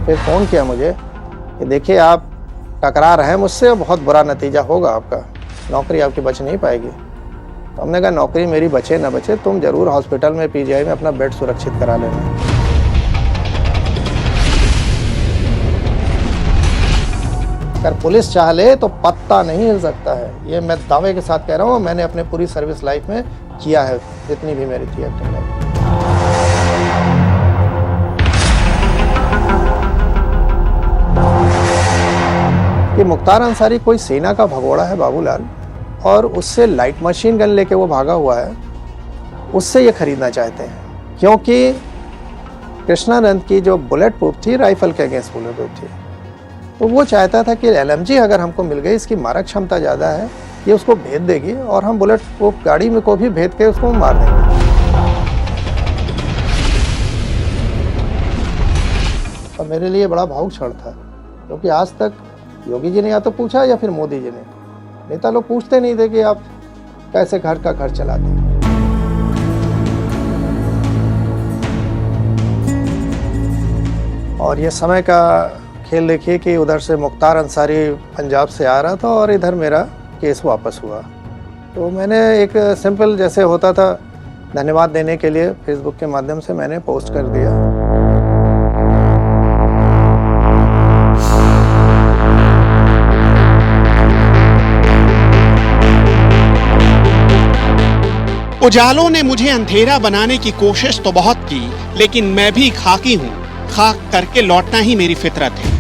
फिर फ़ोन किया मुझे कि देखिए आप टकरा रहे हैं मुझसे, बहुत बुरा नतीजा होगा आपका, नौकरी आपकी बच नहीं पाएगी। तो हमने कहा नौकरी मेरी बचे ना बचे, तुम ज़रूर हॉस्पिटल में पीजीआई में अपना बेड सुरक्षित करा लेना। अगर पुलिस चाह ले तो पत्ता नहीं हिल सकता है, ये मैं दावे के साथ कह रहा हूँ। मैंने अपने पूरी सर्विस लाइफ में किया है, जितनी भी मेरी थी एक्टिंग लाइफ। कि मुख्तार अंसारी कोई सेना का भगोड़ा है बाबूलाल, और उससे लाइट मशीन गन लेके वो भागा हुआ है, उससे ये खरीदना चाहते हैं। क्योंकि कृष्णानंद की जो बुलेट प्रूफ थी, राइफल के अगेंस्ट बुलेट प्रूफ थी, तो वो चाहता था कि एलएमजी अगर हमको मिल गई, इसकी मारक क्षमता ज़्यादा है, ये उसको भेद देगी और हम बुलेट प्रूफ गाड़ी में को भी भेद के उसको मार देंगे। और मेरे लिए बड़ा भावुक क्षण था, क्योंकि आज तक योगी जी ने या तो पूछा या फिर मोदी जी ने, नेता लोग पूछते नहीं थे कि आप कैसे घर का घर चलाते हैं। और ये समय का खेल देखिए कि उधर से मुख्तार अंसारी पंजाब से आ रहा था और इधर मेरा केस वापस हुआ। तो मैंने एक सिंपल जैसे होता था धन्यवाद देने के लिए फेसबुक के माध्यम से मैंने पोस्ट कर दिया। उजालों ने मुझे अंधेरा बनाने की कोशिश तो बहुत की, लेकिन मैं भी खाकी हूँ, खाक करके लौटना ही मेरी फितरत है।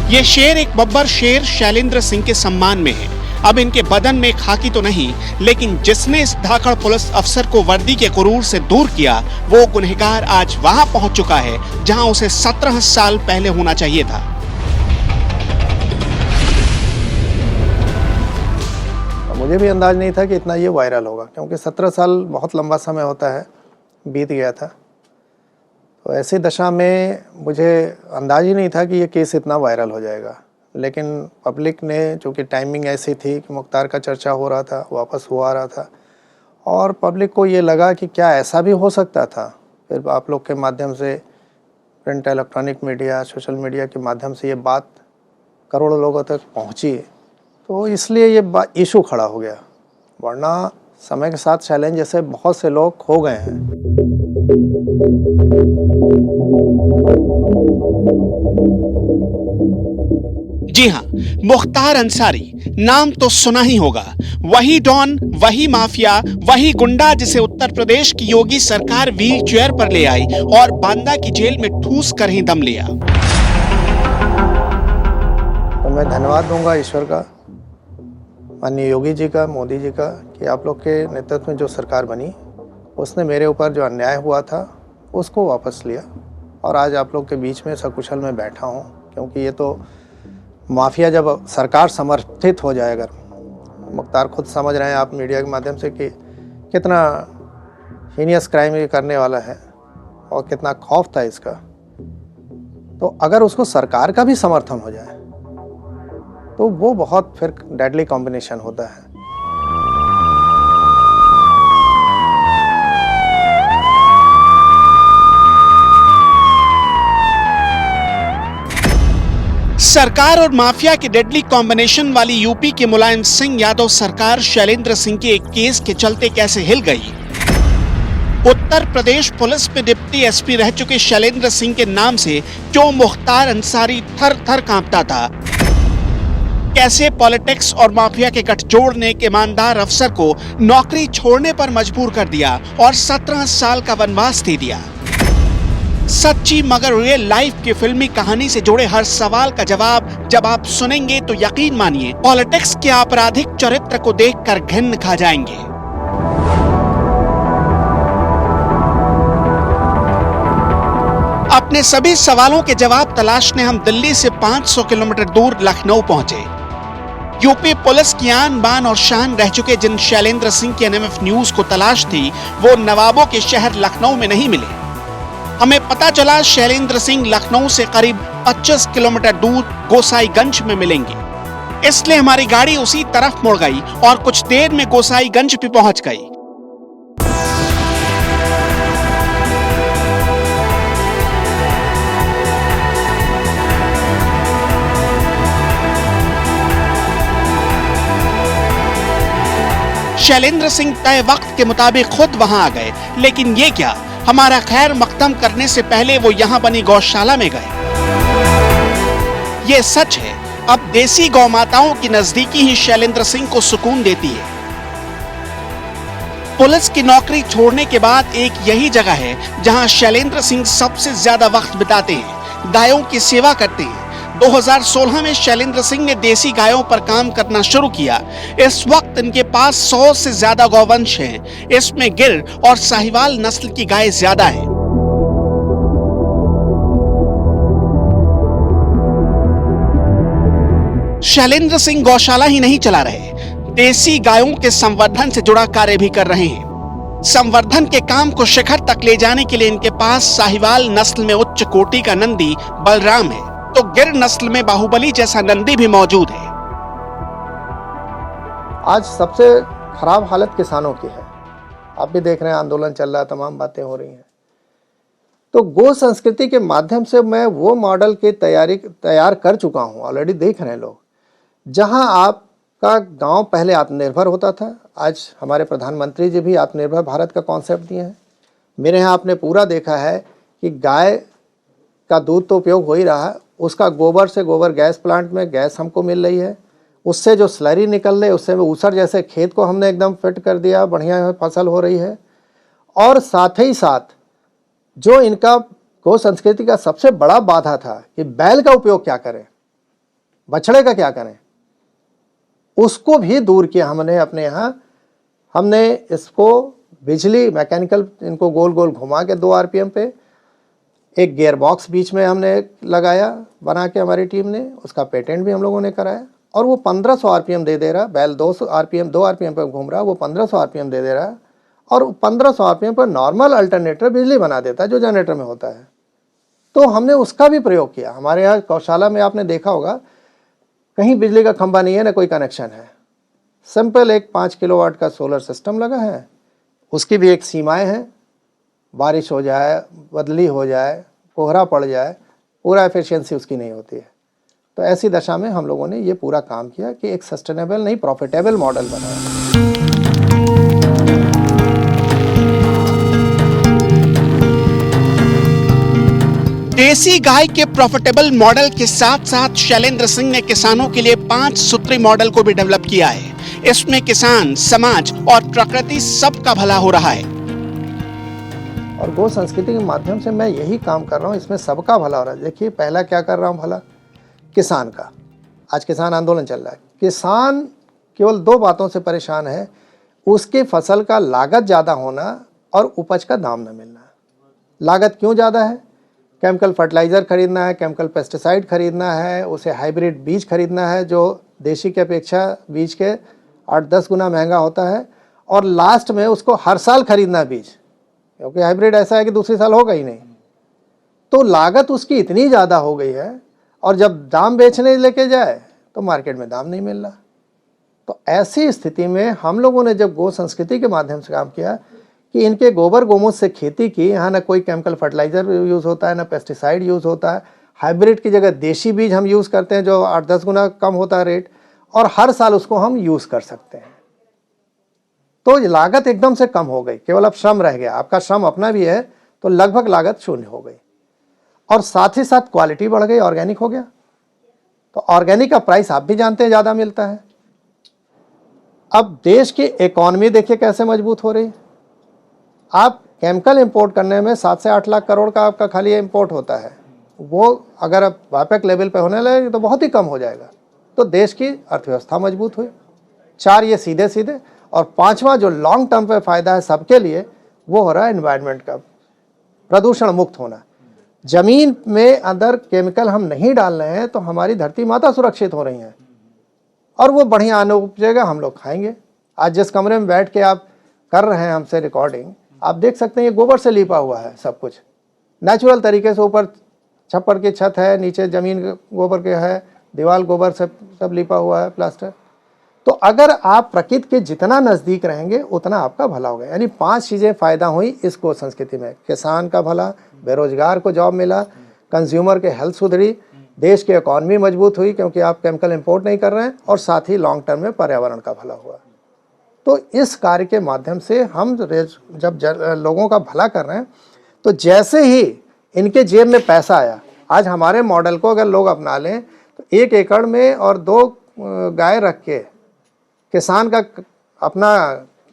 ये शेर एक बब्बर शेर शैलेंद्र सिंह के सम्मान में है। अब इनके बदन में खाकी तो नहीं, लेकिन जिसने इस धाकड़ पुलिस अफसर को वर्दी के गुरूर से दूर किया, वो गुनहगार आज वहां पहुंच चुका है जहां उसे 17 साल पहले होना चाहिए था। मुझे भी अंदाज नहीं था कि इतना ये वायरल होगा, क्योंकि 17 साल बहुत लंबा समय होता है, बीत गया था। तो ऐसी दशा में मुझे अंदाज ही नहीं था कि ये केस इतना वायरल हो जाएगा। लेकिन पब्लिक ने, चूँकि टाइमिंग ऐसी थी कि मुख्तार का चर्चा हो रहा था, वापस हुआ रहा था, और पब्लिक को ये लगा कि क्या ऐसा भी हो सकता था। फिर आप लोग के माध्यम से, print electronic media, social media के माध्यम से ये बात करोड़ों लोगों तक पहुँची, तो इसलिए ये इशू खड़ा हो गया। वरना समय के साथ चैलेंज जैसे बहुत से लोग खो गए हैं। जी हाँ, मुख्तार अंसारी नाम तो सुना ही होगा। वही डॉन, वही माफिया, वही गुंडा जिसे उत्तर प्रदेश की योगी सरकार व्हील चेयर पर ले आई और बांदा की जेल में ठूस कर ही दम लिया। तो मैं धन्यवाद दूंगा ईश्वर का, माननीय योगी जी का, मोदी जी का, कि आप लोग के नेतृत्व में जो सरकार बनी, उसने मेरे ऊपर जो अन्याय हुआ था उसको वापस लिया, और आज आप लोग के बीच में सकुशल में बैठा हूँ। क्योंकि ये तो माफिया जब सरकार समर्थित हो जाए, अगर मुख्तार खुद समझ रहे हैं आप मीडिया के माध्यम से कि कितना हीनियस क्राइम ये करने वाला है और कितना खौफ था इसका, तो अगर उसको सरकार का भी समर्थन हो जाए तो वो बहुत फिर डेडली कॉम्बिनेशन होता है। सरकार और माफिया के डेडली कॉम्बिनेशन वाली यूपी के मुलायम सिंह यादव सरकार शैलेंद्र सिंह के एक केस के चलते कैसे हिल गई। उत्तर प्रदेश पुलिस में डिप्टी एसपी रह चुके शैलेंद्र सिंह के नाम से क्यों मुख्तार अंसारी थर थर कांपता था। कैसे पॉलिटिक्स और माफिया के गठजोड़ ने एक ईमानदार अफसर को नौकरी छोड़ने पर मजबूर कर दिया और 17 साल का वनवास दे दिया। सच्ची मगर रियल लाइफ की फिल्मी कहानी से जुड़े हर सवाल का जवाब जब आप सुनेंगे तो यकीन मानिए पॉलिटिक्स के आपराधिक चरित्र को देखकर घिन खा जाएंगे। अपने सभी सवालों के जवाब तलाशने हम दिल्ली से 500 किलोमीटर दूर लखनऊ पहुंचे। यूपी पुलिस की आन बान और शान रह चुके जिन शैलेंद्र सिंह की एनएमएफ न्यूज को तलाश थी, वो नवाबों के शहर लखनऊ में नहीं मिले। हमें पता चला शैलेंद्र सिंह लखनऊ से करीब 25 किलोमीटर दूर गोसाईगंज में मिलेंगे। इसलिए हमारी गाड़ी उसी तरफ मुड़ गई और कुछ देर में गोसाईगंज भी पहुंच गई। शैलेंद्र सिंह तय वक्त के मुताबिक खुद वहां आ गए, लेकिन ये क्या, हमारा खैर मकदम करने से पहले वो यहां बनी गौशाला में गए। ये सच है, अब देसी गौ माताओं की नजदीकी ही शैलेंद्र सिंह को सुकून देती है। पुलिस की नौकरी छोड़ने के बाद एक यही जगह है जहां शैलेंद्र सिंह सबसे ज्यादा वक्त बिताते हैं, गायों की सेवा करते हैं। 2016 में शैलेंद्र सिंह ने देसी गायों पर काम करना शुरू किया। इस वक्त इनके पास 100 से ज्यादा गौवंश हैं। इसमें गिर और साहिवाल नस्ल की गाय ज्यादा हैं। शैलेंद्र सिंह गौशाला ही नहीं चला रहे, देसी गायों के संवर्धन से जुड़ा कार्य भी कर रहे हैं। संवर्धन के काम को शिखर तक ले जाने के लिए इनके पास साहिवाल नस्ल में उच्च कोटि का नंदी बलराम है, तो गिर नस्ल में बाहुबली जैसा नंदी भी मौजूद है। आज सबसे खराब हालत किसानों की है। आप भी देख रहे हैं, आंदोलन चल रहा है, तमाम बातें हो रही हैं। तो गो संस्कृति के माध्यम से मैं वो मॉडल की तैयार कर चुका हूँ, ऑलरेडी देख रहे हैं लोग, जहाँ आपका गांव पहले आत्मनिर्भर होता था। आज हमारे प्रधानमंत्री जी भी आत्मनिर्भर भारत का कॉन्सेप्ट दिए हैं। मेरे यहाँ आपने पूरा देखा है कि गाय का दूध तो उपयोग हो ही रहा है, उसका गोबर से गोबर गैस प्लांट में गैस हमको मिल रही है, उससे जो स्लरी निकल रही है उससे ऊसर जैसे खेत को हमने एकदम फिट कर दिया, बढ़िया फसल हो रही है। और साथ ही साथ जो इनका गो संस्कृति का सबसे बड़ा बाधा था कि बैल का उपयोग क्या करें, बछड़े का क्या करें, उसको भी दूर किया हमने अपने यहाँ। हमने इसको बिजली मैकेनिकल इनको गोल गोल घुमा के 2 RPM पे एक गियर बॉक्स बीच में हमने लगाया बना के, हमारी टीम ने उसका पेटेंट भी हम लोगों ने कराया। और वो 1500 RPM दे रहा, बैल 2 RPM पे घूम रहा, वो 1500 RPM दे रहा, और 1500 RPM पर नॉर्मल अल्टरनेटर बिजली बना देता है जो जनरेटर में होता है। तो हमने उसका भी प्रयोग किया। हमारे यहाँ गौशाला में आपने देखा होगा, कहीं बिजली का खंभा नहीं है, ना कोई कनेक्शन है, सिंपल एक 5 किलोवाट का सोलर सिस्टम लगा है। उसकी भी एक सीमाएं हैं, बारिश हो जाए, बदली हो जाए, कोहरा पड़ जाए, पूरा एफिशिएंसी उसकी नहीं होती है। तो ऐसी दशा में हम लोगों ने ये पूरा काम किया कि एक सस्टेनेबल नहीं प्रॉफिटेबल मॉडल बनाया। देसी गाय के प्रॉफिटेबल मॉडल के साथ साथ शैलेंद्र सिंह ने किसानों के लिए 5 सूत्री मॉडल को भी डेवलप किया है। इसमें किसान, समाज और प्रकृति सबका भला हो रहा है। और गो संस्कृति के माध्यम से मैं यही काम कर रहा हूँ, इसमें सबका भला हो रहा है। देखिए, पहला क्या कर रहा हूँ भला, किसान का। आज किसान आंदोलन चल रहा है। किसान केवल 2 बातों से परेशान है, उसकी फसल का लागत ज़्यादा होना और उपज का दाम न मिलना। लागत क्यों ज़्यादा है? केमिकल फर्टिलाइज़र खरीदना है, केमिकल पेस्टिसाइड खरीदना है, उसे हाइब्रिड बीज खरीदना है जो देशी की अपेक्षा बीज के 8-10 गुना महंगा होता है, और लास्ट में उसको हर साल खरीदना बीज, क्योंकि हाइब्रिड ऐसा है कि दूसरी साल होगा ही नहीं। तो लागत उसकी इतनी ज़्यादा हो गई है, और जब दाम बेचने लेके जाए तो मार्केट में दाम नहीं मिल रहा। तो ऐसी स्थिति में हम लोगों ने जब गो संस्कृति के माध्यम से काम किया कि इनके गोबर गोमूत्र से खेती की, यहाँ ना कोई केमिकल फर्टिलाइज़र यूज़ होता है, ना पेस्टिसाइड यूज़ होता है, हाइब्रिड की जगह देशी बीज हम यूज़ करते हैं जो 8-10 गुना कम होता है रेट, और हर साल उसको हम यूज़ कर सकते हैं। तो लागत एकदम से कम हो गई, केवल अब श्रम रह गया। आपका श्रम अपना भी है तो लगभग लागत शून्य हो गई, और साथ ही साथ क्वालिटी बढ़ गई, ऑर्गेनिक हो गया। तो ऑर्गेनिक का प्राइस आप भी जानते हैं ज़्यादा मिलता है। अब देश की इकॉनमी देखिए कैसे मजबूत हो रही है। आप केमिकल इंपोर्ट करने में 7 से 8 लाख करोड़ का आपका खाली इंपोर्ट होता है, वो अगर आप व्यापक लेवल पे होने लगे तो बहुत ही कम हो जाएगा। तो देश की अर्थव्यवस्था मजबूत हुई। 4 ये सीधे सीधे, और 5वां जो लॉन्ग टर्म पे फ़ायदा है सबके लिए, वो हो रहा है एनवायरनमेंट का प्रदूषण मुक्त होना। ज़मीन में अंदर केमिकल हम नहीं डाल रहे हैं तो हमारी धरती माता सुरक्षित हो रही हैं, और वो बढ़िया अन्न उपजेगा, हम लोग खाएंगे। आज जिस कमरे में बैठ के आप कर रहे हैं हमसे रिकॉर्डिंग, आप देख सकते हैं ये गोबर से लिपा हुआ है, सब कुछ नेचुरल तरीके से। ऊपर छप्पर की छत है, नीचे ज़मीन गोबर के है, दीवार गोबर से सब लिपा हुआ है, प्लास्टर। तो अगर आप प्रकृति के जितना नज़दीक रहेंगे उतना आपका भला होगा। यानी 5 चीज़ें फ़ायदा हुई इस गो संस्कृति में। किसान का भला, बेरोजगार को जॉब मिला, कंज्यूमर के हेल्थ सुधरी, देश की इकॉनमी मजबूत हुई क्योंकि आप केमिकल इंपोर्ट नहीं कर रहे हैं, और साथ ही लॉन्ग टर्म में पर्यावरण का भला हुआ। तो इस कार्य के माध्यम से हम जब लोगों का भला कर रहे हैं, तो जैसे ही इनके जेब में पैसा आया, आज हमारे मॉडल को अगर लोग अपना लें तो 1 एकड़ में और 2 गाय रख के किसान का अपना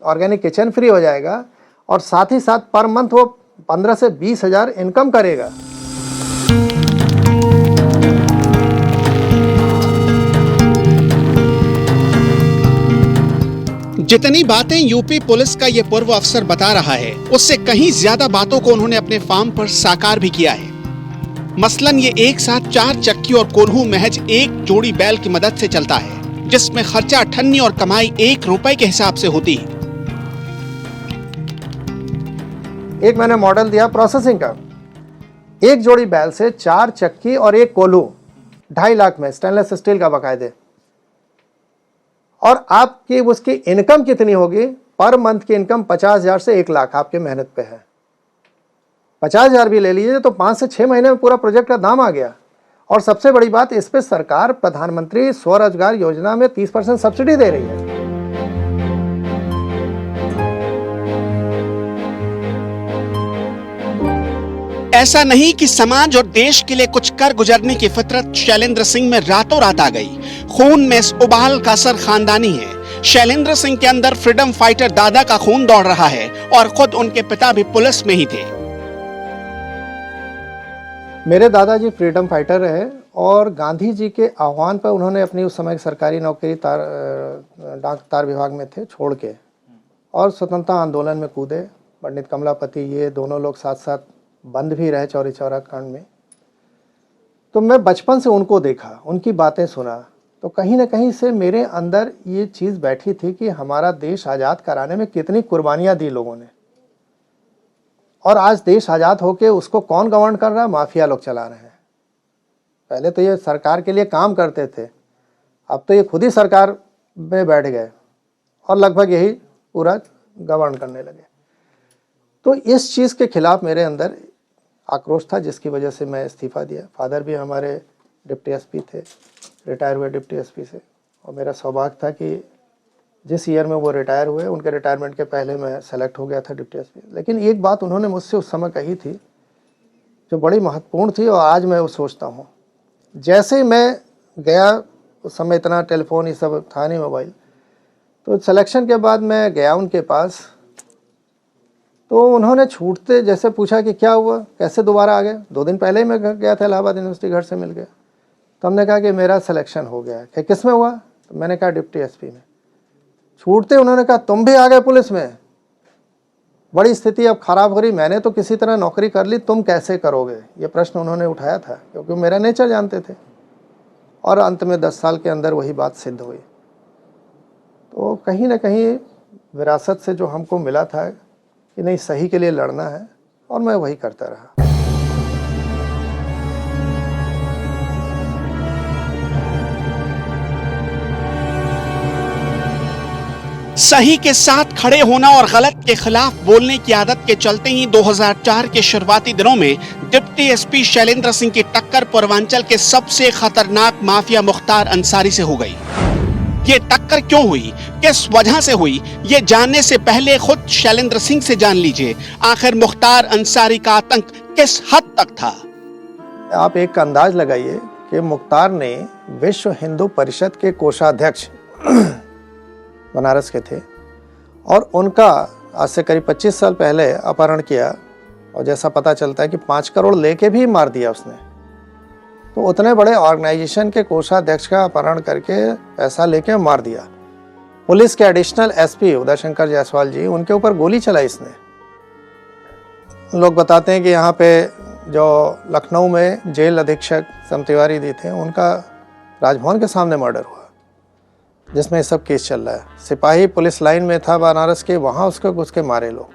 ऑर्गेनिक किचन फ्री हो जाएगा और साथ ही साथ पर मंथ वो 15 से 20 हज़ार इनकम करेगा। जितनी बातें यूपी पुलिस का ये पूर्व अफसर बता रहा है, उससे कहीं ज्यादा बातों को उन्होंने अपने फार्म पर साकार भी किया है। मसलन ये एक साथ 4 चक्की और कोल्हू महज 1 जोड़ी बैल की मदद से चलता है, जिसमें खर्चा 98 और कमाई 1 रुपए के हिसाब से होती है। एक मैंने मॉडल दिया प्रोसेसिंग का, 1 जोड़ी बैल से 4 चक्की और 1 कोल्हू 2.5 लाख में, स्टेनलेस स्टील का बाकायदे। और आपकी उसकी इनकम कितनी होगी? पर मंथ की इनकम 50,000 से 1 लाख आपके मेहनत पे है। 50,000 भी ले लीजिए तो 5 से 6 महीने में पूरा प्रोजेक्ट का दाम आ गया। और सबसे बड़ी बात, इस पे सरकार प्रधानमंत्री स्वरोजगार योजना में 30% सब्सिडी दे रही है। ऐसा नहीं कि समाज और देश के लिए कुछ कर गुजरने की फितरत शैलेंद्र सिंह में रातों रात आ गई। खून में इस उबाल का असर खानदानी है। शैलेंद्र सिंह के अंदर फ्रीडम फाइटर दादा का खून दौड़ रहा है और खुद उनके पिता भी पुलिस में ही थे। मेरे दादाजी फ्रीडम फाइटर रहे और गांधी जी के आह्वान पर उन्होंने अपनी उस समय सरकारी नौकरी डाक तार विभाग में थे छोड़ के और स्वतंत्रता आंदोलन में कूदे। पंडित कमलापति ये दोनों लोग साथ साथ बंद भी रहे चौरी चौरा कांड में। तो मैं बचपन से उनको देखा, उनकी बातें सुना, तो कहीं ना कहीं से मेरे अंदर ये चीज़ बैठी थी कि हमारा देश आज़ाद कराने में कितनी कुर्बानियाँ दी लोगों ने, और आज देश आज़ाद होके उसको कौन गवर्न कर रहा है? माफिया लोग चला रहे हैं। पहले तो ये सरकार के लिए काम करते थे, अब तो ये खुद ही सरकार में बैठ गए और लगभग यही पूरा गवर्न करने लगे। तो इस चीज़ के खिलाफ मेरे अंदर आक्रोश था, जिसकी वजह से मैं इस्तीफ़ा दिया। फादर भी हमारे डिप्टी एसपी थे, रिटायर हुए डिप्टी एसपी से, और मेरा सौभाग्य था कि जिस ईयर में वो रिटायर हुए उनके रिटायरमेंट के पहले मैं सेलेक्ट हो गया था डिप्टी एसपी। लेकिन एक बात उन्होंने मुझसे उस समय कही थी जो बड़ी महत्वपूर्ण थी और आज मैं वो सोचता हूँ। जैसे ही मैं गया, उस समय इतना टेलीफोन ये सब था नहीं, मोबाइल, तो सिलेक्शन के बाद मैं गया उनके पास, तो उन्होंने छूटते जैसे पूछा कि क्या हुआ, कैसे दोबारा आ गए? 2 दिन पहले ही मैं गया था इलाहाबाद यूनिवर्सिटी, घर से मिल गया। तो हमने कहा कि मेरा सिलेक्शन हो गया है। किस में हुआ? तो मैंने कहा डिप्टी एसपी में। छूटते उन्होंने कहा तुम भी आ गए पुलिस में, बड़ी स्थिति अब खराब हो रही, मैंने तो किसी तरह नौकरी कर ली, तुम कैसे करोगे? ये प्रश्न उन्होंने उठाया था, क्योंकि मेरा नेचर जानते थे। और अंत में 10 साल के अंदर वही बात सिद्ध हुई। तो कहीं ना कहीं विरासत से जो हमको मिला था कि नहीं, सही के लिए लड़ना है, और मैं वही करता रहा। सही के साथ खड़े होना और गलत के खिलाफ बोलने की आदत के चलते ही 2004 के शुरुआती दिनों में डिप्टी एसपी शैलेंद्र सिंह की टक्कर पूर्वांचल के सबसे खतरनाक माफिया मुख्तार अंसारी से हो गई। ये टक्कर क्यों हुई, किस वजह से हुई, ये जानने से पहले खुद शैलेंद्र सिंह से जान लीजिए आखिर मुख्तार अंसारी का आतंक किस हद तक था। आप एक अंदाज लगाइए कि मुख्तार ने विश्व हिंदू परिषद के कोषाध्यक्ष बनारस के थे, और उनका आज से करीब 25 साल पहले अपहरण किया, और जैसा पता चलता है कि 5 करोड़ लेके भी मार दिया उसने। तो उतने बड़े ऑर्गेनाइजेशन के कोषाध्यक्ष का अपहरण करके पैसा लेके मार दिया। पुलिस के एडिशनल एसपी उदय शंकर जायसवाल जी, उनके ऊपर गोली चलाई इसने। लोग बताते हैं कि यहाँ पे जो लखनऊ में जेल अधीक्षक सम तिवारी दी थे, उनका राजभवन के सामने मर्डर हुआ, जिसमें सब केस चल रहा है। सिपाही पुलिस लाइन में था बनारस के, वहाँ उसको घुस के मारे लोग।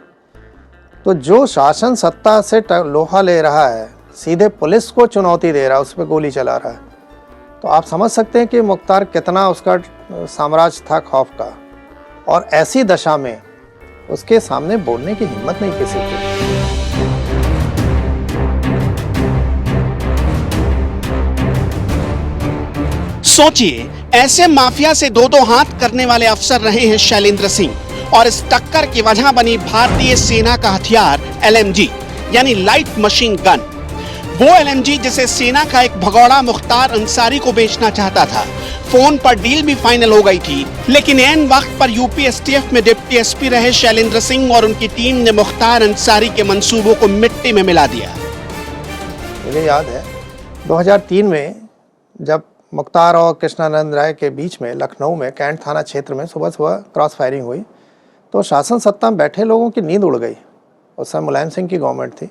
तो जो शासन सत्ता से लोहा ले रहा है, सीधे पुलिस को चुनौती दे रहा है, उस पर गोली चला रहा है, तो आप समझ सकते हैं कि मुख्तार कितना उसका साम्राज्य था खौफ का। और ऐसी दशा में उसके सामने बोलने की हिम्मत नहीं किसी की। सोचिए ऐसे माफिया से दो दो हाथ करने वाले अफसर रहे हैं शैलेंद्र सिंह और इस टक्कर की वजह बनी भारतीय सेना का हथियार LMG यानी लाइट मशीन गन। वो LMG जिसे सेना का एक भगौड़ा मुख्तार अंसारी को बेचना चाहता था। फोन पर डील भी फाइनल हो गई थी, लेकिन ऐन वक्त पर यूपी STF में डिप्टी SP रहे शैलेंद्र सिंह और उनकी टीम ने मुख्तार अंसारी के मंसूबों को मिट्टी में मिला दिया। मुझे याद है 2003 में जब मुख्तार और कृष्णानंद राय के बीच में लखनऊ में कैंट थाना क्षेत्र में सुबह सुबह क्रॉस फायरिंग हुई तो शासन सत्ता में बैठे लोगों की नींद उड़ गई। उस समय मुलायम सिंह की गवर्नमेंट थी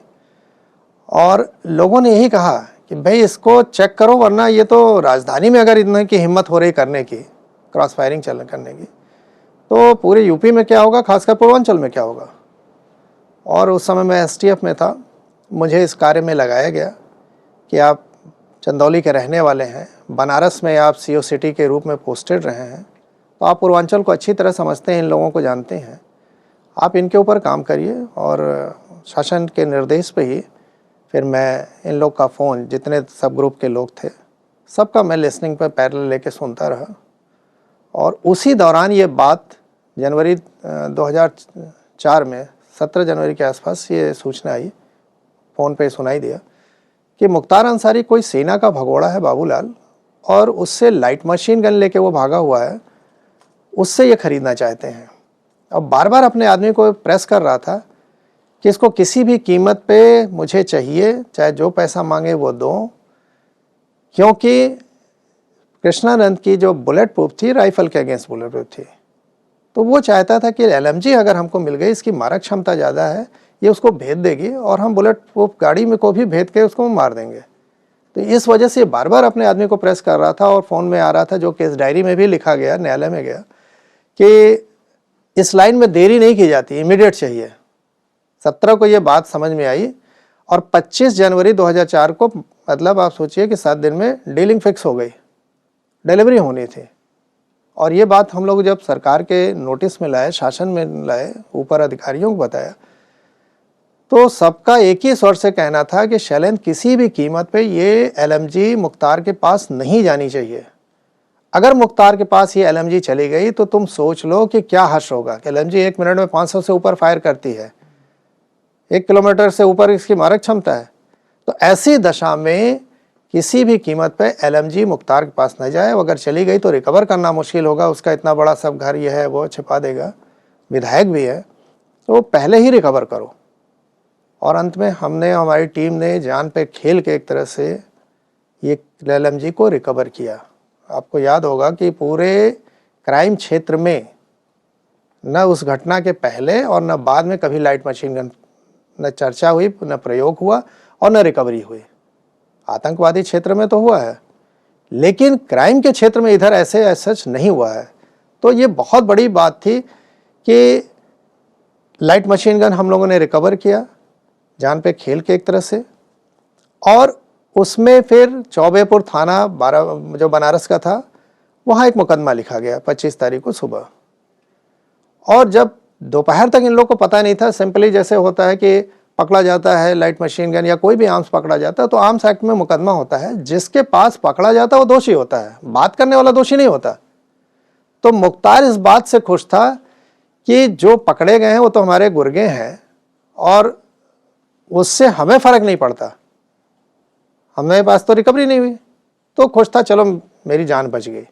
और लोगों ने यही कहा कि भाई इसको चेक करो, वरना ये तो राजधानी में अगर इतने की हिम्मत हो रही करने की, क्रॉस फायरिंग करने की, तो पूरे यूपी में क्या होगा, खासकर पूर्वांचल में क्या होगा। और उस समय मैं STF में था, मुझे इस कार्य में लगाया गया कि आप चंदौली के रहने वाले हैं, बनारस में आप CO सिटी के रूप में पोस्टेड रहे हैं, तो आप पूर्वांचल को अच्छी तरह समझते हैं, इन लोगों को जानते हैं, आप इनके ऊपर काम करिए। और शासन के निर्देश पे ही फिर मैं इन लोग का फ़ोन, जितने सब ग्रुप के लोग थे, सबका मैं लिसनिंग पे पैरेलल लेके सुनता रहा। और उसी दौरान ये बात जनवरी 2004 में 17 जनवरी के आसपास ये सूचना आई, फ़ोन पे सुनाई दिया कि मुख्तार अंसारी कोई सेना का भगोड़ा है बाबूलाल, और उससे लाइट मशीन गन लेके वो भागा हुआ है, उससे ये ख़रीदना चाहते हैं। अब बार बार अपने आदमी को प्रेस कर रहा था कि इसको किसी भी कीमत पे मुझे चाहिए, चाहे जो पैसा मांगे वो दो, क्योंकि कृष्णानंद की जो बुलेट प्रूफ थी, राइफल के अगेंस्ट बुलेट प्रूफ थी, तो वो चाहता था कि LMG अगर हमको मिल गई, इसकी मारक क्षमता ज़्यादा है, ये उसको भेद देगी और हम बुलेट प्रूफ गाड़ी में को भी भेद के उसको मार देंगे। तो इस वजह से बार बार अपने आदमी को प्रेस कर रहा था और फ़ोन में आ रहा था, जो केस डायरी में भी लिखा गया, न्यायालय में गया, कि इस लाइन में देरी नहीं की जाती, इमीडिएट चाहिए। 17 को ये बात समझ में आई और 25 जनवरी 2004 को, मतलब आप सोचिए कि 7 दिन में डीलिंग फिक्स हो गई, डिलीवरी होनी थी। और ये बात हम लोग जब सरकार के नोटिस में लाए, शासन में लाए, ऊपर अधिकारियों को बताया, तो सबका एक ही स्वर से कहना था कि शैलेंद्र किसी भी कीमत पे ये LMG मुख्तार के पास नहीं जानी चाहिए। अगर मुख्तार के पास ये LMG चली गई तो तुम सोच लो कि क्या हश्र होगा। कि LMG 1 मिनट में 500 से ऊपर फायर करती है, 1 किलोमीटर से ऊपर इसकी मारक क्षमता है। तो ऐसी दशा में किसी भी कीमत पे LMG मुख्तार के पास न जाए। अगर चली गई तो रिकवर करना मुश्किल होगा, उसका इतना बड़ा सब घर ये है वो छिपा देगा, विधायक भी है, तो पहले ही रिकवर करो। और अंत में हमने, हमारी टीम ने जान पे खेल के एक तरह से ये LMG को रिकवर किया। आपको याद होगा कि पूरे क्राइम क्षेत्र में न उस घटना के पहले और न बाद में कभी लाइट मशीन गन न चर्चा हुई, न प्रयोग हुआ और न रिकवरी हुई। आतंकवादी क्षेत्र में तो हुआ है, लेकिन क्राइम के क्षेत्र में इधर ऐसे सच नहीं हुआ है। तो ये बहुत बड़ी बात थी कि लाइट मशीन गन हम लोगों ने रिकवर किया, जान पे खेल के एक तरह से। और उसमें फिर चौबेपुर थाना जो बनारस का था, वहाँ एक मुकदमा लिखा गया 25 तारीख को सुबह। और जब दोपहर तक इन लोगों को पता नहीं था, सिंपली जैसे होता है कि पकड़ा जाता है लाइट मशीन गन या कोई भी आर्म्स पकड़ा जाता है तो आर्म्स एक्ट में मुकदमा होता है, जिसके पास पकड़ा जाता है वो दोषी होता है, बात करने वाला दोषी नहीं होता। तो मुख्तार इस बात से खुश था कि जो पकड़े गए हैं वो तो हमारे गुर्गे हैं और उससे हमें फ़र्क नहीं पड़ता, हमें पास तो रिकवरी नहीं हुई, तो खुश था, चलो मेरी जान बच गई।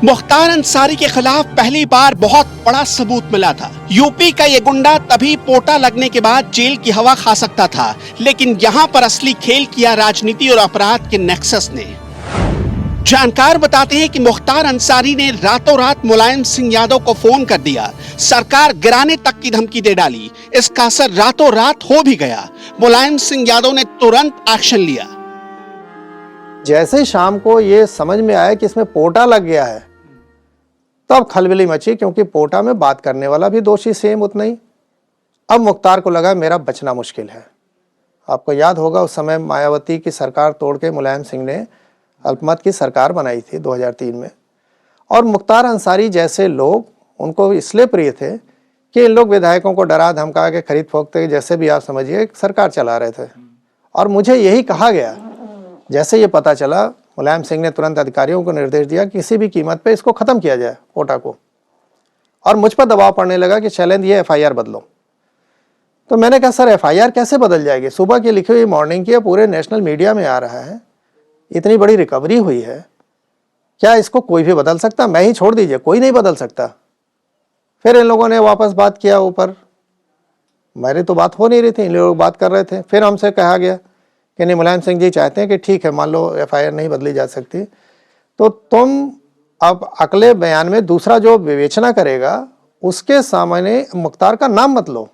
मुख्तार अंसारी के खिलाफ पहली बार बहुत बड़ा सबूत मिला था। यूपी का ये गुंडा तभी पोटा लगने के बाद जेल की हवा खा सकता था, लेकिन यहाँ पर असली खेल किया राजनीति और अपराध के नेक्सस ने। जानकार बताते हैं कि मुख्तार अंसारी ने रातों रात मुलायम सिंह यादव को फोन कर दिया, सरकार गिराने तक की धमकी दे डाली। इसका असर रातों रात हो भी गया। मुलायम सिंह यादव ने तुरंत एक्शन लिया। जैसे शाम को ये समझ में आया कि इसमें पोटा लग गया है, तब खलबली मची, क्योंकि पोटा में बात करने वाला भी दोषी सेम उतना ही। अब मुख्तार को लगा मेरा बचना मुश्किल है। आपको याद होगा उस समय मायावती की सरकार तोड़ के मुलायम सिंह ने अल्पमत की सरकार बनाई थी 2003 में। और मुख्तार अंसारी जैसे लोग उनको इसलिए प्रिय थे कि इन लोग विधायकों को डरा धमका के खरीद फोकते, जैसे भी आप समझिए, एक सरकार चला रहे थे। और मुझे यही कहा गया, जैसे ये पता चला मुलायम सिंह ने तुरंत अधिकारियों को निर्देश दिया कि किसी भी कीमत पे इसको ख़त्म किया जाए कोटा को, और मुझ पर दबाव पड़ने लगा कि शैलेंद्र ये FIR बदलो। तो मैंने कहा सर FIR कैसे बदल जाएगी, सुबह की लिखी हुई मॉर्निंग की पूरे नेशनल मीडिया में आ रहा है, इतनी बड़ी रिकवरी हुई है, क्या इसको कोई भी बदल सकता? मैं ही छोड़ दीजिए, कोई नहीं बदल सकता। फिर इन लोगों ने वापस बात किया ऊपर, मेरी तो बात हो नहीं रही थी, इन लोग बात कर रहे थे। फिर हमसे कहा गया कि नहीं, मुलायम सिंह जी चाहते हैं कि ठीक है, मान लो FIR नहीं बदली जा सकती, तो तुम अब अगले बयान में दूसरा जो विवेचना करेगा उसके सामने मुख्तार का नाम मत लो।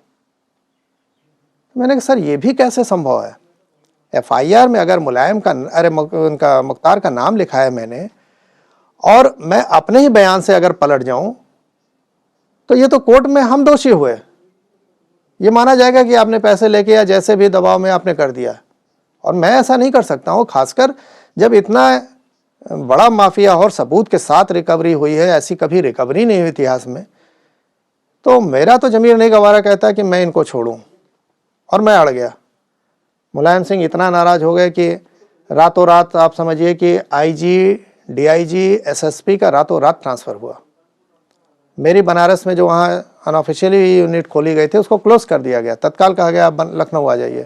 मैंने कहा सर ये भी कैसे संभव है? FIR में अगर मुलायम का उनका मुख्तार का नाम लिखा है मैंने, और मैं अपने ही बयान से अगर पलट जाऊं तो ये तो कोर्ट में हम दोषी हुए, ये माना जाएगा कि आपने पैसे लेके या जैसे भी दबाव में आपने कर दिया। और मैं ऐसा नहीं कर सकता हूँ, खासकर जब इतना बड़ा माफिया और सबूत के साथ रिकवरी हुई है, ऐसी कभी रिकवरी नहीं हुई इतिहास में। तो मेरा तो जमीर नहीं गवारा कहता कि मैं इनको छोड़ूं, और मैं अड़ गया। मुलायम सिंह इतना नाराज हो गए कि रातों रात आप समझिए कि IG, DIG, SSP का रातों रात ट्रांसफ़र हुआ। मेरी बनारस में जो वहाँ अनऑफिशियली यूनिट खोली गई थी उसको क्लोज कर दिया गया, तत्काल कहा गया आप लखनऊ आ जाइए।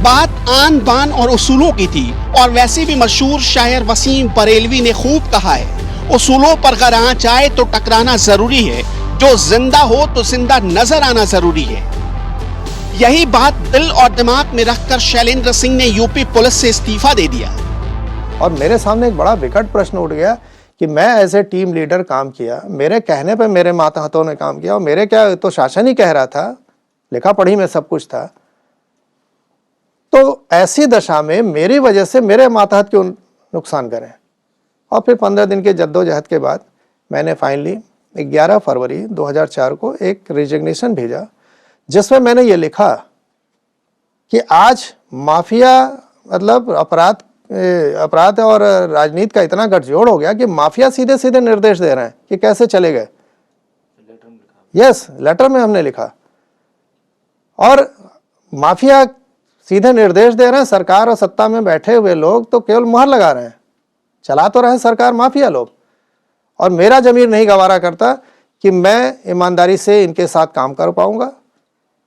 बात आन बान और उसूलों की थी, और वैसे भी मशहूर शायर वसीम बरेलवी ने खूब कहा है, उसूलों पर अगर आंच आए तो टकराना जरूरी है, जो जिंदा हो तो जिंदा नजर आना जरूरी है। यही बात दिल और दिमाग में रखकर शैलेंद्र सिंह ने यूपी पुलिस से इस्तीफा दे दिया। और मेरे सामने एक बड़ा विकट प्रश्न उठ गया कि मैं एज ए टीम लीडर काम किया, मेरे कहने पे मेरे माताहतों ने काम किया, और मेरे क्या तो शासन ही कह रहा था, लिखा पढ़ी में सब कुछ था। तो ऐसी दशा में मेरी वजह से मेरे माताहत क्यों नुकसान करें? और फिर 15 दिन के जद्दोजहद के बाद मैंने फाइनली 11 फरवरी 2004 को एक रिजिग्नेशन भेजा, जिसमें मैंने ये लिखा कि आज माफिया मतलब अपराध और राजनीति का इतना गठजोड़ हो गया कि माफिया सीधे सीधे निर्देश दे रहे हैं कि कैसे चले गए। यस, लेटर में हमने लिखा। और माफिया सीधे निर्देश दे रहे हैं, सरकार और सत्ता में बैठे हुए लोग तो केवल मुहर लगा रहे हैं, चला तो रहे सरकार माफिया लोग। और मेरा जमीर नहीं गवारा करता कि मैं ईमानदारी से इनके साथ काम कर पाऊंगा,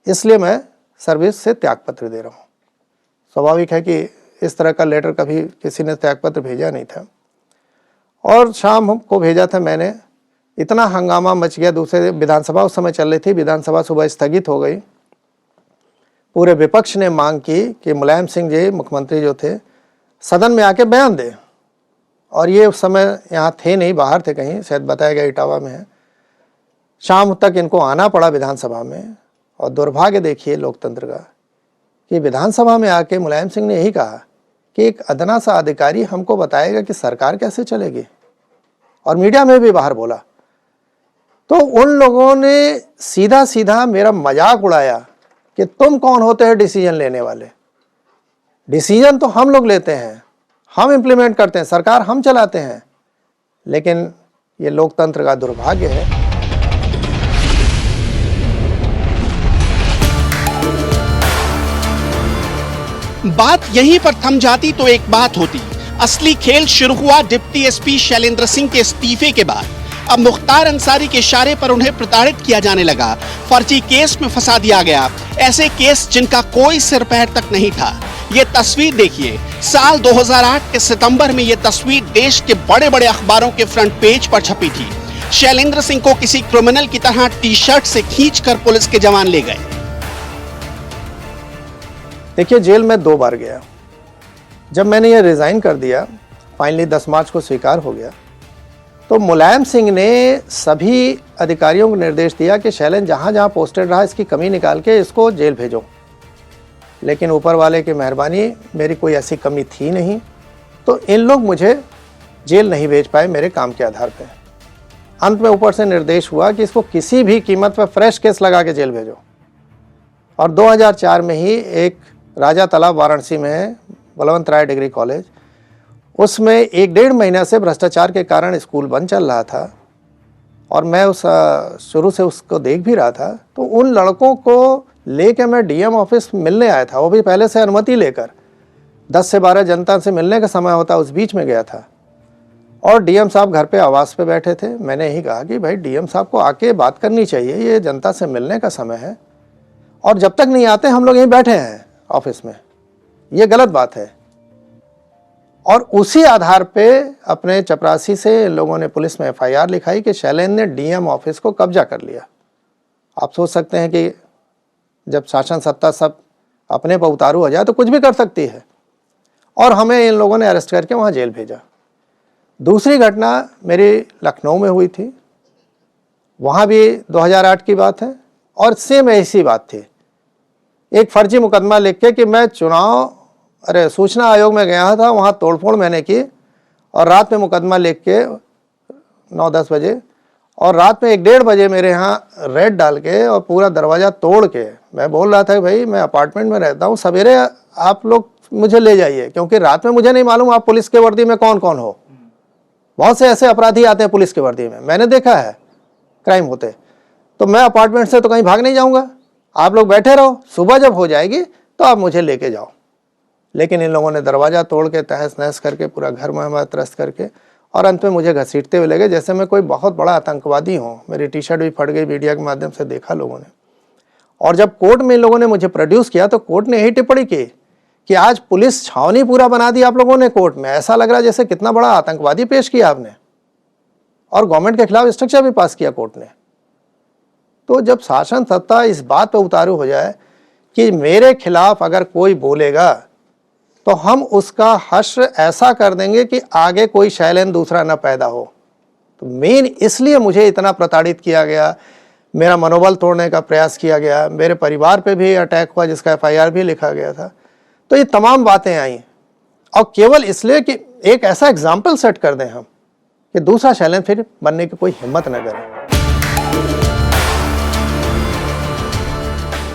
इसलिए मैं सर्विस से त्यागपत्र दे रहा हूँ। स्वाभाविक है कि इस तरह का लेटर कभी किसी ने त्यागपत्र भेजा नहीं था। और शाम को भेजा था मैंने, इतना हंगामा मच गया। दूसरे विधानसभा उस समय चल रही थी, विधानसभा सुबह स्थगित हो गई। पूरे विपक्ष ने मांग की कि मुलायम सिंह जी मुख्यमंत्री जो थे सदन में आके बयान दें, और ये उस समय यहाँ थे नहीं, बाहर थे कहीं, शायद बताया गया इटावा में है। शाम तक इनको आना पड़ा विधानसभा में। और दुर्भाग्य देखिए लोकतंत्र का कि विधानसभा में आके मुलायम सिंह ने यही कहा कि एक अदना सा अधिकारी हमको बताएगा कि सरकार कैसे चलेगी, और मीडिया में भी बाहर बोला। तो उन लोगों ने सीधा सीधा मेरा मजाक उड़ाया कि तुम कौन होते हैं डिसीजन लेने वाले, डिसीजन तो हम लोग लेते हैं, हम इम्प्लीमेंट करते हैं, सरकार हम चलाते हैं। लेकिन ये लोकतंत्र का दुर्भाग्य है। बात यहीं पर थम जाती तो एक बात होती। असली खेल शुरू हुआ डिप्टी एसपी शैलेंद्र सिंह के इस्तीफे के बाद। अब मुख्तार अंसारी के इशारे पर उन्हें प्रताड़ित किया जाने लगा, फर्जी केस में फंसा दिया गया, ऐसे केस जिनका कोई सिर पैर तक नहीं था। ये तस्वीर देखिए, साल 2008 के सितंबर में ये तस्वीर देश के बड़े बड़े अखबारों के फ्रंट पेज पर छपी थी। शैलेंद्र सिंह को किसी क्रिमिनल की तरह टी-शर्ट से खींचकर पुलिस के जवान ले गए। देखिए, जेल में 2 बार गया। जब मैंने ये रिजाइन कर दिया, फाइनली 10 मार्च को स्वीकार हो गया, तो मुलायम सिंह ने सभी अधिकारियों को निर्देश दिया कि शैलेंद्र जहाँ जहाँ पोस्टेड रहा इसकी कमी निकाल के इसको जेल भेजो। लेकिन ऊपर वाले की मेहरबानी, मेरी कोई ऐसी कमी थी नहीं, तो इन लोग मुझे जेल नहीं भेज पाए मेरे काम के आधार पे। अंत में ऊपर से निर्देश हुआ कि इसको किसी भी कीमत पर फ्रेश केस लगा के जेल भेजो। और 2004 में ही एक राजा तालाब वाराणसी में है, बलवंत राय डिग्री कॉलेज, उसमें 1-1.5 महीना से भ्रष्टाचार के कारण स्कूल बंद चल रहा था और मैं उस शुरू से उसको देख भी रहा था। तो उन लड़कों को लेके मैं डीएम ऑफिस मिलने आया था, वो भी पहले से अनुमति लेकर। 10 से 12 जनता से मिलने का समय होता, उस बीच में गया था और डीएम साहब घर पे आवास पे बैठे थे। मैंने यही कहा कि भाई डीएम साहब को आके बात करनी चाहिए, ये जनता से मिलने का समय है और जब तक नहीं आते हम लोग यहीं बैठे हैं ऑफिस में, ये गलत बात है। और उसी आधार पे अपने चपरासी से इन लोगों ने पुलिस में एफआईआर लिखाई कि शैलेंद्र ने डीएम ऑफिस को कब्जा कर लिया। आप सोच सकते हैं कि जब शासन सत्ता सब अपने पर उतारू हो जाए तो कुछ भी कर सकती है, और हमें इन लोगों ने अरेस्ट करके वहाँ जेल भेजा। दूसरी घटना मेरी लखनऊ में हुई थी, वहाँ भी 2008 की बात है और सेम ऐसी बात थी। एक फर्जी मुकदमा लिख के कि मैं सूचना आयोग में गया था, वहाँ तोड़फोड़ मैंने की और रात में मुकदमा लिख के 9-10 बजे और रात में 1-1.5 बजे मेरे यहाँ रेड डाल के और पूरा दरवाज़ा तोड़ के मैं बोल रहा था कि भाई मैं अपार्टमेंट में रहता हूँ, सवेरे आप लोग मुझे ले जाइए, क्योंकि रात में मुझे नहीं मालूम आप पुलिस के वर्दी में कौन कौन हो। बहुत से ऐसे अपराधी आते हैं पुलिस की वर्दी में, मैंने देखा है क्राइम होते। तो मैं अपार्टमेंट से तो कहीं भाग नहीं जाऊँगा, आप लोग बैठे रहो, सुबह जब हो जाएगी तो आप मुझे लेके जाओ। लेकिन इन लोगों ने दरवाज़ा तोड़ के तहस नहस करके पूरा घर में त्रस्त करके और अंत में मुझे घसीटते हुए लगे जैसे मैं कोई बहुत बड़ा आतंकवादी हूँ। मेरी टी शर्ट भी फट गई, मीडिया के माध्यम से देखा लोगों ने। और जब कोर्ट में इन लोगों ने मुझे प्रोड्यूस किया तो कोर्ट ने यही टिप्पणी की कि आज पुलिस छावनी पूरा बना दी आप लोगों ने कोर्ट में, ऐसा लग रहा है जैसे कितना बड़ा आतंकवादी पेश किया आपने, और गवर्नमेंट के खिलाफ स्ट्रक्चर भी पास किया कोर्ट ने। तो जब शासन सत्ता इस बात पर उतारू हो जाए कि मेरे खिलाफ अगर कोई बोलेगा तो हम उसका हश्र ऐसा कर देंगे कि आगे कोई शैलेंद्र दूसरा न पैदा हो, तो मेन इसलिए मुझे इतना प्रताड़ित किया गया, मेरा मनोबल तोड़ने का प्रयास किया गया, मेरे परिवार पे भी अटैक हुआ जिसका एफआईआर भी लिखा गया था। तो ये तमाम बातें आई और केवल इसलिए कि एक ऐसा एग्जाम्पल सेट कर दें हम कि दूसरा शैलेंद्र फिर बनने की कोई हिम्मत न करे।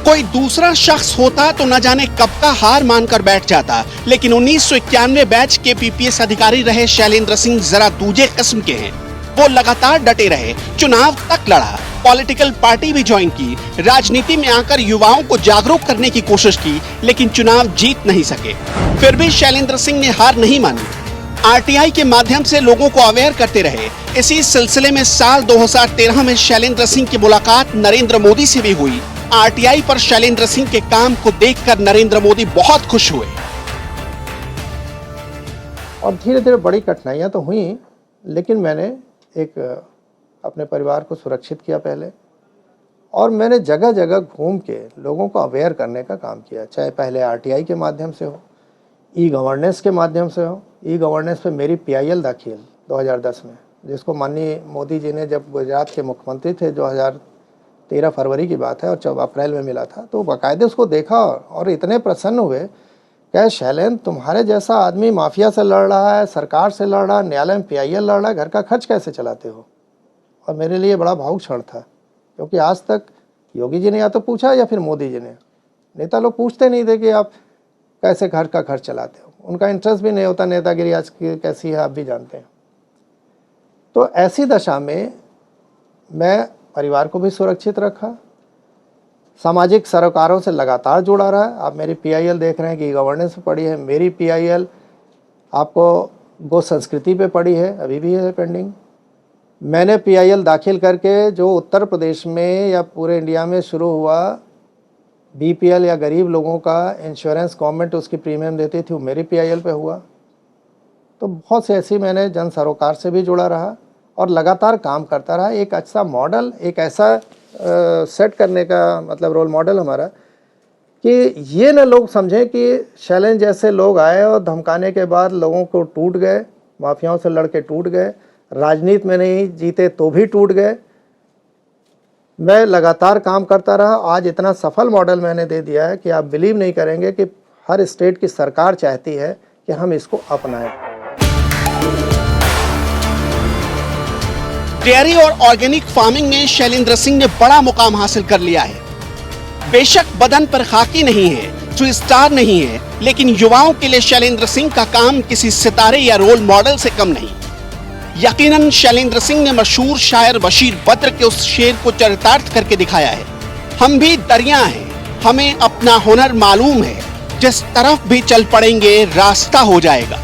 कोई दूसरा शख्स होता तो न जाने कब का हार मानकर बैठ जाता, लेकिन 1991 बैच के पीपीएस अधिकारी रहे शैलेंद्र सिंह जरा दूजे किस्म के हैं। वो लगातार डटे रहे, चुनाव तक लड़ा, पॉलिटिकल पार्टी भी ज्वाइन की, राजनीति में आकर युवाओं को जागरूक करने की कोशिश की, लेकिन चुनाव जीत नहीं सके। फिर भी शैलेंद्र सिंह ने हार नहीं मानी, आरटीआई के माध्यम से लोगों को अवेयर करते रहे। इसी सिलसिले में साल 2013 में शैलेंद्र सिंह की मुलाकात नरेंद्र मोदी से भी हुई। आरटीआई पर शैलेंद्र सिंह के काम को देखकर नरेंद्र मोदी बहुत खुश हुए। और धीरे धीरे बड़ी कठिनाइयां तो हुई, लेकिन मैंने एक अपने परिवार को सुरक्षित किया पहले, और मैंने जगह जगह घूम के लोगों को अवेयर करने का काम किया, चाहे पहले आरटीआई के माध्यम से हो, ई गवर्नेंस के माध्यम से हो। ई गवर्नेंस पे मेरी पीआईएल दाखिल 2010 में, जिसको माननीय मोदी जी ने जब गुजरात के मुख्यमंत्री थे, 2013 फरवरी की बात है, और 14 अप्रैल में मिला था, तो बाकायदे उसको देखा और इतने प्रसन्न हुए क्या शैलेंद्र तुम्हारे जैसा आदमी माफिया से लड़ रहा है, सरकार से लड़ रहा है, न्यायालय में पीआईएल लड़ रहा है, घर का खर्च कैसे चलाते हो। और मेरे लिए बड़ा भावुक क्षण था, क्योंकि आज तक योगी जी ने या तो पूछा या फिर मोदी जी ने, नेता लोग पूछते नहीं थे कि आप कैसे घर का खर्च चलाते हो, उनका इंटरेस्ट भी नहीं होता, नेतागिरी आज की कैसी है आप भी जानते हैं। तो ऐसी दशा में मैं परिवार को भी सुरक्षित रखा, सामाजिक सरोकारों से लगातार जुड़ा रहा। आप मेरी पीआईएल देख रहे हैं कि गवर्नेंस पे पड़ी है, मेरी पीआईएल आपको गो संस्कृति पे पड़ी है, अभी भी है पेंडिंग। मैंने पीआईएल दाखिल करके जो उत्तर प्रदेश में या पूरे इंडिया में शुरू हुआ बीपीएल या गरीब लोगों का इंश्योरेंस गवर्नमेंट उसकी प्रीमियम देती थी, वो मेरी पीआईएल पे हुआ। तो बहुत से ऐसी मैंने जन सरोकार से भी जुड़ा रहा और लगातार काम करता रहा। एक अच्छा मॉडल, एक ऐसा सेट करने का मतलब रोल मॉडल हमारा कि ये न लोग समझें कि शैलेंद्र जैसे लोग आए और धमकाने के बाद लोगों को टूट गए, माफियाओं से लड़के टूट गए, राजनीति में नहीं जीते तो भी टूट गए। मैं लगातार काम करता रहा, आज इतना सफल मॉडल मैंने दे दिया है कि आप बिलीव नहीं करेंगे कि हर स्टेट की सरकार चाहती है कि हम इसको अपनाएं। डेयरी और ऑर्गेनिक फार्मिंग में शैलेंद्र सिंह ने बड़ा मुकाम हासिल कर लिया है। बेशक बदन पर खाकी नहीं है, कोई स्टार नहीं है, लेकिन युवाओं के लिए शैलेंद्र सिंह का काम किसी सितारे या रोल मॉडल से कम नहीं। यकीनन शैलेंद्र सिंह ने मशहूर शायर बशीर बद्र के उस शेर को चरितार्थ करके दिखाया है, हम भी दरिया हैं, हमें अपना हुनर मालूम है, जिस तरफ भी चल पड़ेंगे रास्ता हो जाएगा।